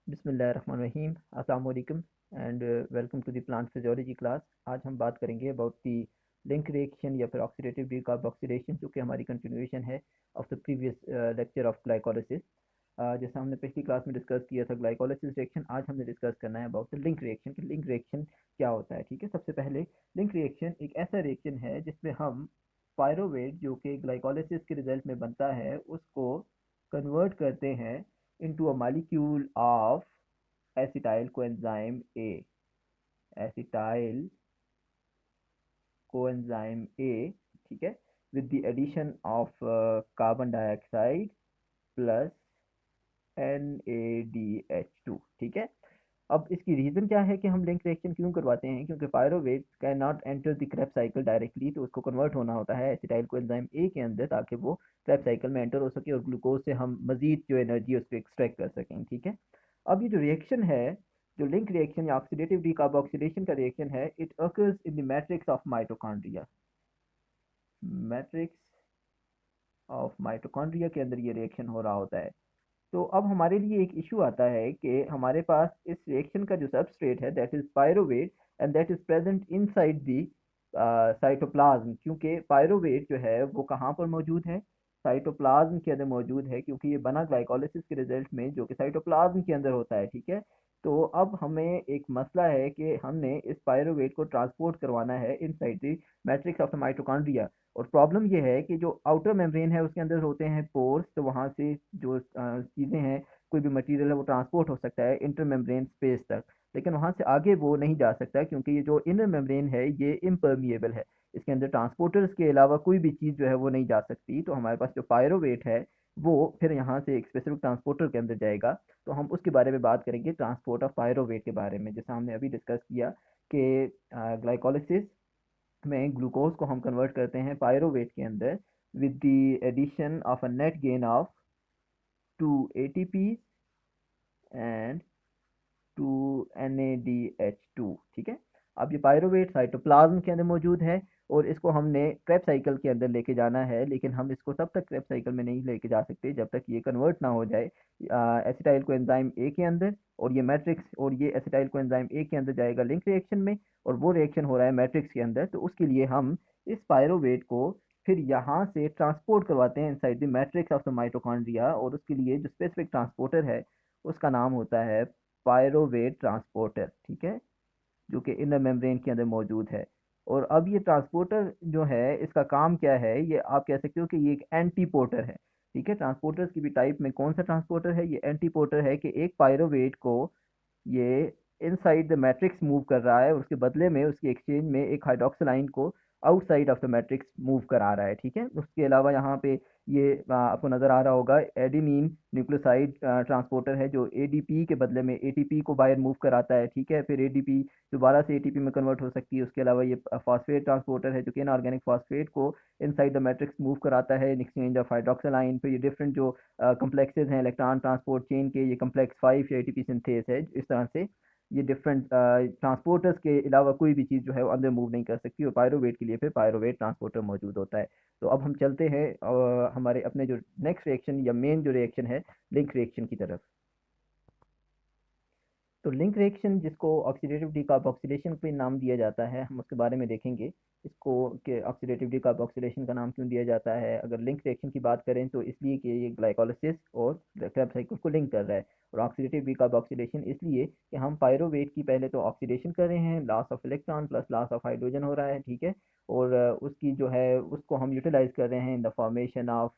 बिस्मिल्लाहिर्रहमानिर्रहीम अस्सलाम वालेकुम and welcome to the plant physiology class. आज हम बात करेंगे अबाउट दी लिंक रिएक्शन या फिर ऑक्सीडेटिव डीकार्बोक्सिलेशन, जो कि हमारी कंटिन्यूएशन है of the previous lecture of glycolysis. जैसा हमने पिछली क्लास में डिस्कस किया था ग्लाइकोलिसिस रिएक्शन, आज हमने डिस्कस करना है अबाउट द लिंक रिएक्शन कि लिंक रिएक्शन क्या होता है। ठीक है, सबसे पहले लिंक रिएक्शन एक ऐसा रिएक्शन है जिसमें हम पायरोवेट जो कि ग्लाइकोलिसिस के रिजल्ट में बनता है उसको कन्वर्ट करते हैं into a molecule of acetyl coenzyme A, acetyl coenzyme A, ठीक है, with the addition of carbon dioxide plus NADH2। ठीक है, अब इसकी रीज़न क्या है कि हम लिंक रिएक्शन क्यों करवाते हैं, क्योंकि pyruvate can not enter the Krebs cycle directly, तो उसको कन्वर्ट होना होता है एसिटाइल कोएंजाइम ए के अंदर ताकि वो क्रेब्स साइकिल में एंटर हो सके और ग्लूकोज से हम मजीद जो एनर्जी है उसको एक्सट्रैक्ट कर सकें। ठीक है, अब ये जो रिएक्शन है, जो लिंक रिएक्शन या ऑक्सीडेटिव डीकार्बोक्सिलेशन का रिएक्शन है, it occurs in the matrix of mitochondria. Matrix of mitochondria के अंदर ये रिएक्शन हो रहा होता है। तो अब हमारे लिए एक इशू आता है कि हमारे पास इस रिएक्शन का जो सबस्ट्रेट है that is pyruvate and that is present inside the cytoplasm. क्योंकि पायरोवेट जो है वो कहाँ पर मौजूद है, साइटोप्लाज्म के अंदर मौजूद है, क्योंकि ये बना ग्लाइकोलिसिस के रिजल्ट में जो कि साइटोप्लाज्म के अंदर होता है। ठीक है, तो अब हमें एक मसला है कि हमने इस पायरोवेट को ट्रांसपोर्ट करवाना है inside the matrix of the mitochondria. और प्रॉब्लम ये है कि जो आउटर मेम्ब्रेन है उसके अंदर होते हैं पोर्स, तो वहाँ से जो चीज़ें हैं, कोई भी मटेरियल है वो ट्रांसपोर्ट हो सकता है इंटर मेम्ब्रेन स्पेस तक, लेकिन वहाँ से आगे वो नहीं जा सकता क्योंकि ये जो इनर मेम्ब्रेन है ये इम्पर्मिएबल है। इसके अंदर ट्रांसपोर्टर्स के अलावा कोई भी चीज़ जो है वो नहीं जा सकती। तो हमारे पास जो पायरोवेट है वो फिर यहाँ से एक स्पेसिफिक ट्रांसपोर्टर के अंदर जाएगा। तो हम उसके बारे में बात करेंगे, ट्रांसपोर्ट ऑफ पायरोवेट के बारे में, जैसा हमने अभी डिस्कस किया कि ग्लाइकोलिसिस में ग्लूकोज को हम कन्वर्ट करते हैं पायरोवेट के अंदर with the addition of a net gain of 2 ATP and 2 NADH2। ठीक है, अब ये पायरोवेट साइटोप्लाज्म के अंदर मौजूद है और इसको हमने क्रेब साइकिल के अंदर लेके जाना है, लेकिन हम इसको तब तक क्रेब साइकिल में नहीं लेके जा सकते जब तक ये कन्वर्ट ना हो जाए एसिटाइल कोएंजाइम ए के अंदर। और ये मैट्रिक्स और ये एसिटाइल कोएंजाइम ए के अंदर जाएगा लिंक रिएक्शन में, और वो रिएक्शन हो रहा है मैट्रिक्स के अंदर। तो उसके लिए हम इस पायरोवेट को फिर यहाँ से ट्रांसपोर्ट करवाते हैं inside the matrix of the mitochondria, और उसके लिए जो स्पेसिफिक ट्रांसपोर्टर है उसका नाम होता है पायरोवेट ट्रांसपोर्टर। ठीक है, जो कि इनर मेम्ब्रेन के अंदर मौजूद है। और अब ये ट्रांसपोर्टर जो है इसका काम क्या है, ये आप कह सकते हो कि ये एक एंटीपोर्टर है। ठीक है, ट्रांसपोर्टर्स की भी टाइप में कौन सा ट्रांसपोर्टर है, ये एंटीपोर्टर है कि एक पायरोवेट को ये इनसाइड द मैट्रिक्स मूव कर रहा है और उसके बदले में उसकी एक्सचेंज में एक हाइड्रोक्सिल आयन को outside of the matrix move करा रहा है। ठीक है, उसके अलावा यहाँ पे ये आपको नज़र आ रहा होगा एडेनिन न्यूक्लियोसाइड ट्रांसपोर्टर है जो एडीपी के बदले में एटीपी को बाहर मूव कराता है। ठीक है, फिर एडीपी दोबारा से एटीपी में कन्वर्ट हो सकती है। उसके अलावा ये फॉस्फेट ट्रांसपोर्टर है जो कि इनऑर्गेनिक फॉस्फेट को इनसाइड द मैट्रिक्स मूव कराता है in exchange of hydroxyl ion. फिर ये डिफरेंट जो कम्प्लेक्सेज हैं इलेक्ट्रॉन ट्रांसपोर्ट चेन के, ये कम्प्लेक्स 5 या एटीपी सिंथेस है। इस तरह से ये डिफरेंट ट्रांसपोर्टर्स के अलावा कोई भी चीज़ जो है वो अंदर मूव नहीं कर सकती, और पायरोवेट के लिए फिर पायरोवेट ट्रांसपोर्टर मौजूद होता है। तो अब हम चलते हैं हमारे अपने जो नेक्स्ट रिएक्शन या मेन जो रिएक्शन है लिंक रिएक्शन की तरफ। तो लिंक रिएक्शन जिसको ऑक्सीडेटिव डीकार्बोक्सिलेशन पे नाम दिया जाता है, हम उसके बारे में देखेंगे इसको कि ऑक्सीडेटिव डीकार्बोक्सिलेशन का नाम क्यों दिया जाता है। अगर लिंक रिएक्शन की बात करें तो इसलिए कि ये ग्लाइकोलिसिस और क्रेब साइकिल को लिंक कर रहा है। और ऑक्सीडेटिव डीकार्बोक्सिलेशन इसलिए कि हम पायरोवेट की पहले तो ऑक्सीडेशन कर रहे हैं, loss of electron plus loss of hydrogen हो रहा है। ठीक है, और उसकी जो है उसको हम यूटिलाइज कर रहे हैं इन द फॉर्मेशन ऑफ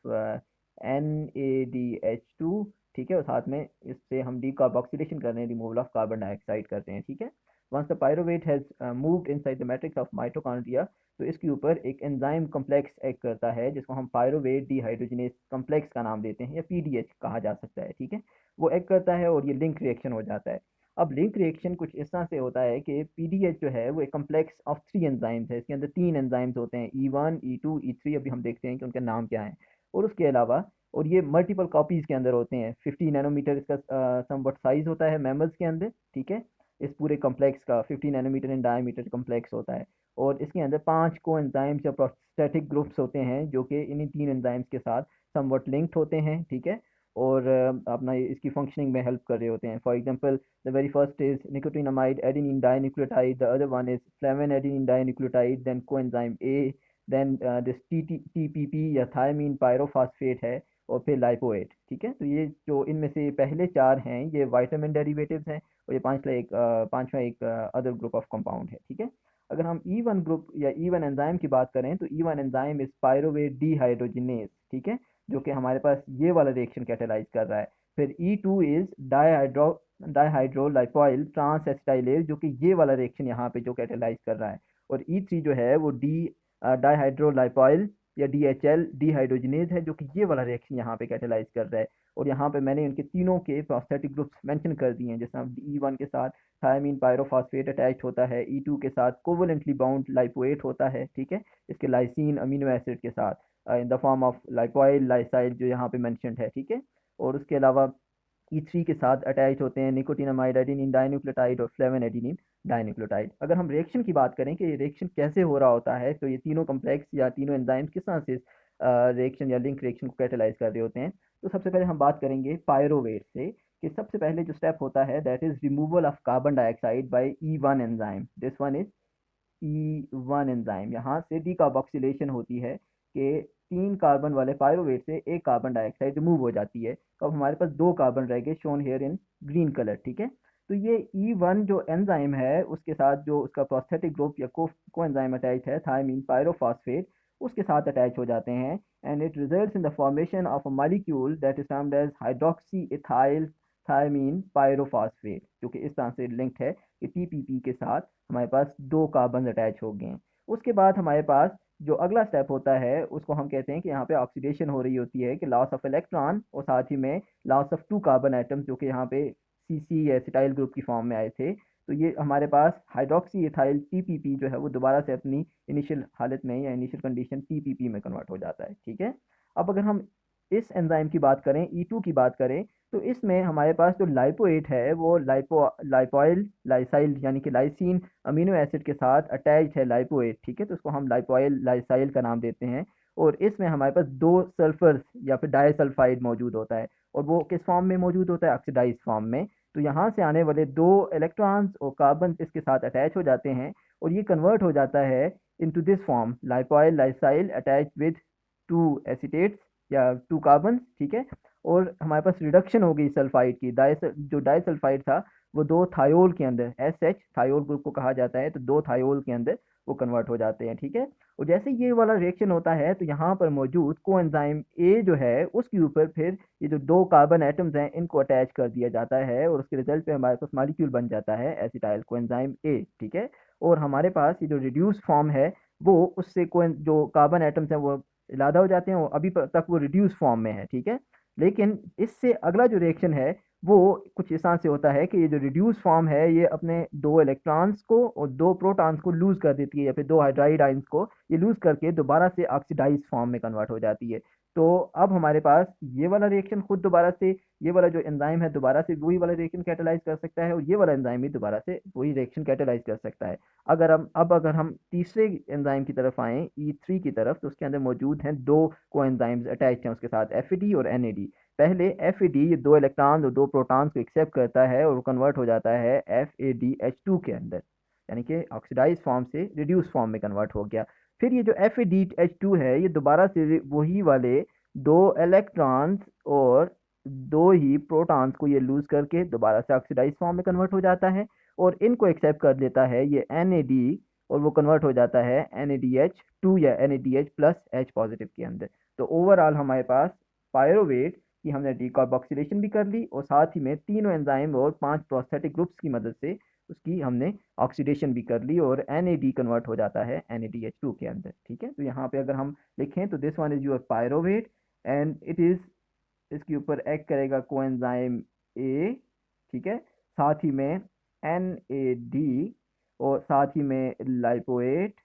NADH2। ठीक है, और साथ में इससे हम डीकार्बोक्सिलेशन कर रहे हैं, रिमूवल ऑफ कार्बन डाइऑक्साइड करते हैं। ठीक है, once the pyruvate has moved inside the matrix of mitochondria, तो इसके ऊपर एक एंजाइम कम्प्लेक्स एक्ट करता है जिसको हम पायरोवेट डिहाइड्रोजनेस कम्प्लेक्स का नाम देते हैं या पीडीएच कहा जा सकता है। ठीक है, वो एक्ट करता है और ये लिंक रिएक्शन हो जाता है। अब लिंक रिएक्शन कुछ इस तरह से होता है कि पीडीएच जो है वो एक कम्प्लेक्स ऑफ 3 एंजाइम्स है। इसके अंदर 3 एंजाइम्स होते हैं, E1 E2 E3। अभी हम देखते हैं कि उनके नाम क्या हैं। और उसके अलावा और ये मल्टीपल कॉपीज के अंदर होते हैं। 50 नैनोमीटर इसका समवट साइज होता है मैमल्स के अंदर। ठीक है, इस पूरे कम्प्लेक्स का 50 नैनोमीटर इन डायमीटर कम्प्लेक्स होता है। और इसके अंदर 5 को एंजाइम्स या प्रोस्टेटिक ग्रुप्स होते हैं जो कि इन्हीं 3 एंजाइम्स के साथ समवट लिंक्ड होते हैं। ठीक है, और अपना इसकी फंक्शनिंग में हेल्प कर रहे होते हैं। For example the very first is nicotinamide adenine dinucleotide, the other one is flavin adenine dinucleotide, then coenzyme A, then this TPP या थायमीन पायरोफॉस्फेट है, और फिर लाइपोएट। ठीक है, तो ये जो इनमें से पहले चार हैं ये वाइटामिन डेरिवेटिव्स हैं, और ये पांचवा एक अदर ग्रुप ऑफ कंपाउंड है। ठीक है, अगर हम E1 ग्रुप या E1 एंजाइम की बात करें तो E1 enzyme is pyruvate dehydrogenase. ठीक है, जो कि हमारे पास ये वाला रिएक्शन कैटेलाइज कर रहा है। फिर E2 इज डाइहाइड्रोलाइपोइल ट्रांस एसिटाइलेज, जो कि ये वाला रिएक्शन यहाँ पे जो कैटेलाइज कर रहा है। और E3 जो है वो डाइहाइड्रोलाइपोइल या DHL डीहाइड्रोजिनेज है, जो कि ये वाला रिएक्शन यहाँ पे कैटेलाइज कर रहा है। और यहाँ पे मैंने इनके तीनों के प्रोस्थेटिक ग्रुप्स मेंशन कर दिए हैं, जैसे E1 के साथ थायमीन पायरोफॉस्फेट अटैच होता है, E2 के साथ कोवलेंटली बाउंड लाइपोएट होता है। ठीक है, इसके लाइसिन अमीनो एसिड के साथ इन द फॉर्म ऑफ लाइपोइल लाइसाइल जो यहाँ पे मेंशनड है। ठीक है, और उसके अलावा E3 के साथ अटैच होते हैं निकोटिनामाइड एडेनिन डाइन्यूक्लियोटाइड और फ्लेविन एडेनिन डाइन्यूक्लियोटाइड। अगर हम रिएक्शन की बात करें कि ये रिएक्शन कैसे हो रहा होता है, तो ये तीनों कम्प्लेक्स या तीनों एंजाइम्स किस तरह से रिएक्शन या लिंक रिएक्शन को कैटेलाइज कर रहे होते हैं। तो सबसे पहले हम बात करेंगे पायरोवेट से, कि सबसे पहले जो स्टेप होता है that is removal of carbon dioxide by E1 enzyme. This one is E1 enzyme. यहाँ से डीकार्बोक्सिलेशन होती है कि 3 कार्बन वाले पायरोवेट से एक कार्बन डाइऑक्साइड रिमूव हो जाती है, तो अब हमारे पास 2 कार्बन रह गए, shown here in green colour. ठीक है, तो ये E1 जो एंजाइम है उसके साथ जो उसका प्रोस्थेटिक ग्रुप या को एंजाइम अटैच है थायमीन पायरोफॉस्फेट, उसके साथ अटैच हो जाते हैं, and it results in the formation of a molecule that is termed as hydroxy ethyl thiamine pyrophosphate, जो कि इस तरह से लिंक्ड है कि TPP के साथ हमारे पास 2 कार्बन अटैच हो गए हैं। उसके बाद हमारे पास जो अगला स्टेप होता है उसको हम कहते हैं कि यहाँ पे ऑक्सीडेशन हो रही होती है, कि लॉस ऑफ इलेक्ट्रॉन और साथ ही में लॉस ऑफ 2 कार्बन एटम्स, जो कि यहाँ पे CC या एसिटाइल ग्रुप की फॉर्म में आए थे। तो ये हमारे पास हाइड्रोक्सी इथाइल TPP जो है वो दोबारा से अपनी इनिशियल हालत में या इनिशियल कंडीशन TPP में कन्वर्ट हो जाता है। ठीक है, अब अगर हम इस एंजाइम की बात करें, E2 की बात करें, तो इसमें हमारे पास जो लाइपोएट है वो लाइपोइल लाइसाइल यानी कि लाइसिन अमीनो एसिड के साथ अटैच्ड है लाइपोएट। ठीक है, तो उसको हम लाइपोइल लाइसाइल का नाम देते हैं, और इसमें हमारे पास 2 सल्फर्स या फिर डाइसल्फाइड मौजूद होता है, और वो किस फॉर्म में मौजूद होता है, ऑक्सीडाइज फॉर्म में। तो यहाँ से आने वाले 2 इलेक्ट्रॉन्स और कार्बन इसके साथ अटैच हो जाते हैं, और ये कन्वर्ट हो जाता है into this form lipoyl lysyl attach with 2 acetates या 2 कार्बन। ठीक है, और हमारे पास रिडक्शन हो गई सल्फाइड की, जो डाइसल्फाइड था वो 2 थायोल के अंदर, SH थायोल ग्रुप को कहा जाता है, तो 2 थायोल के अंदर वो कन्वर्ट हो जाते हैं। ठीक है, और जैसे ये वाला रिएक्शन होता है तो यहाँ पर मौजूद कोएंजाइम ए जो है उसके ऊपर फिर ये जो 2 कार्बन एटम्स हैं इनको अटैच कर दिया जाता है, और उसके रिजल्ट पे हमारे पास मॉलिक्यूल बन जाता है एसिटाइल कोएंजाइम ए। ठीक है, और हमारे पास ये जो रिड्यूस फॉर्म है वो उससे जो कार्बन एटम्स हैं वो इलादा हो जाते हैं, वो अभी तक वो रिड्यूस फॉर्म में है। ठीक है, लेकिन इससे अगला जो रिएक्शन है वो कुछ इस तरह से होता है कि ये जो रिड्यूस फॉर्म है ये अपने 2 इलेक्ट्रॉन्स को और 2 प्रोटॉन्स को लूज कर देती है, या फिर 2 हाइड्राइड आइंस को ये लूज करके दोबारा से ऑक्सीडाइज फॉर्म में कन्वर्ट हो जाती है। तो अब हमारे पास ये वाला रिएक्शन खुद दोबारा से, ये वाला जो एंजाइम है दोबारा से वही वाला रिएक्शन कैटेलाइज कर सकता है, और ये वाला एंजाइम भी दोबारा से वही रिएक्शन कैटेलाइज कर सकता है। अगर हम तीसरे एंजाइम की तरफ आए E3 की तरफ, तो उसके अंदर मौजूद हैं 2 कोएंजाइम्स अटैच हैं उसके साथ, FAD और NAD। पहले FAD ये 2 इलेक्ट्रॉन्स और 2 प्रोटॉन्स को एक्सेप्ट करता है और कन्वर्ट हो जाता है FADH2 के अंदर, यानी कि ऑक्सीडाइज फॉर्म से रिड्यूस फॉर्म में कन्वर्ट हो गया। फिर ये जो FADH2 है ये दोबारा से वही वाले 2 इलेक्ट्रॉन्स और 2 ही प्रोटॉन्स को ये लूज करके दोबारा से ऑक्सीडाइज फॉर्म में कन्वर्ट हो जाता है, और इनको एक्सेप्ट कर लेता है ये NAD, और वो कन्वर्ट हो जाता है NADH2 या NADH प्लस H पॉजिटिव के अंदर। तो ओवरऑल हमारे पास पायरोवेट की हमने डीकार्बोक्सिलेशन भी कर ली, और साथ ही में तीनों एंजाइम और 5 प्रोस्थेटिक ग्रुप्स की मदद से उसकी हमने ऑक्सीडेशन भी कर ली, और NAD कन्वर्ट हो जाता है NADH2 के अंदर। ठीक है, तो यहाँ पे अगर हम लिखें तो this one is your pyruvate, and it is, इसके ऊपर एक्ट करेगा कोएंजाइम ए। ठीक है, साथ ही में NAD, और साथ ही में लाइपोएट,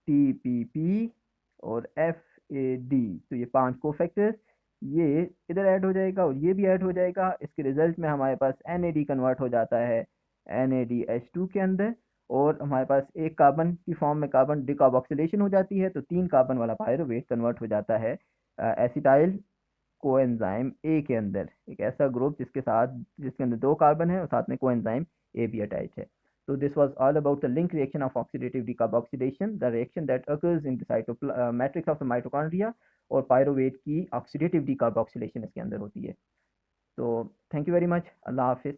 TPP और FAD। तो ये 5 कोफैक्टर्स ये इधर ऐड हो जाएगा और ये भी ऐड हो जाएगा। इसके रिजल्ट में हमारे पास NAD कन्वर्ट हो जाता है NADH2 के अंदर, और हमारे पास एक कार्बन की फॉर्म में कार्बन डिकार्बोक्सिलेशन हो जाती है, तो 3 कार्बन वाला पायरोवेट कन्वर्ट हो जाता है एसिटाइल कोएंजाइम ए के अंदर, एक ऐसा ग्रुप जिसके अंदर 2 कार्बन है और साथ में कोएंजाइम ए भी अटैच है। So this was all about the link reaction of oxidative decarboxylation, the reaction that occurs in the matrix of the mitochondria, और पायरोवेट की ऑक्सीडेटिव डिकार्बोक्सिलेशन इसके अंदर होती है। तो थैंक यू वेरी मच, अल्लाह हाफिज़।